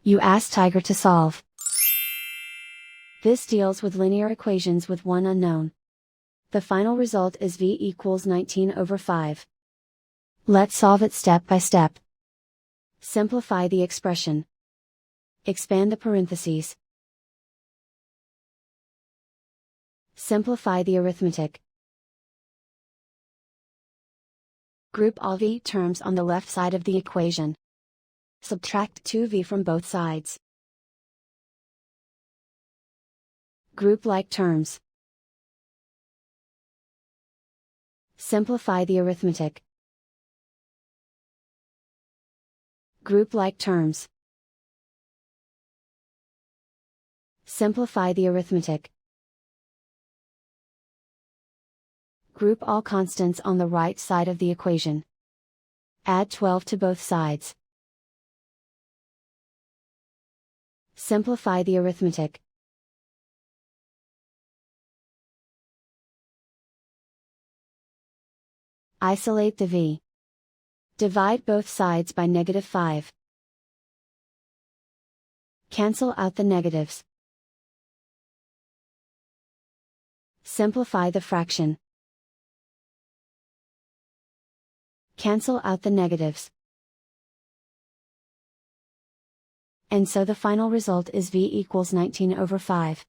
You ask Tiger to solve. This deals with linear equations with one unknown. The final result is v equals 19/5. Let's solve it step by step. Simplify the expression. Expand the parentheses. Simplify the arithmetic. Group all v terms on the left side of the equation. Subtract 2v from both sides. Group like terms. Simplify the arithmetic. Group like terms. Simplify the arithmetic. Group all constants on the right side of the equation. Add 12 to both sides. Simplify the arithmetic. Isolate the v. Divide both sides by -5. Cancel out the negatives. Simplify the fraction. Cancel out the negatives. And so the final result is v equals 19/5.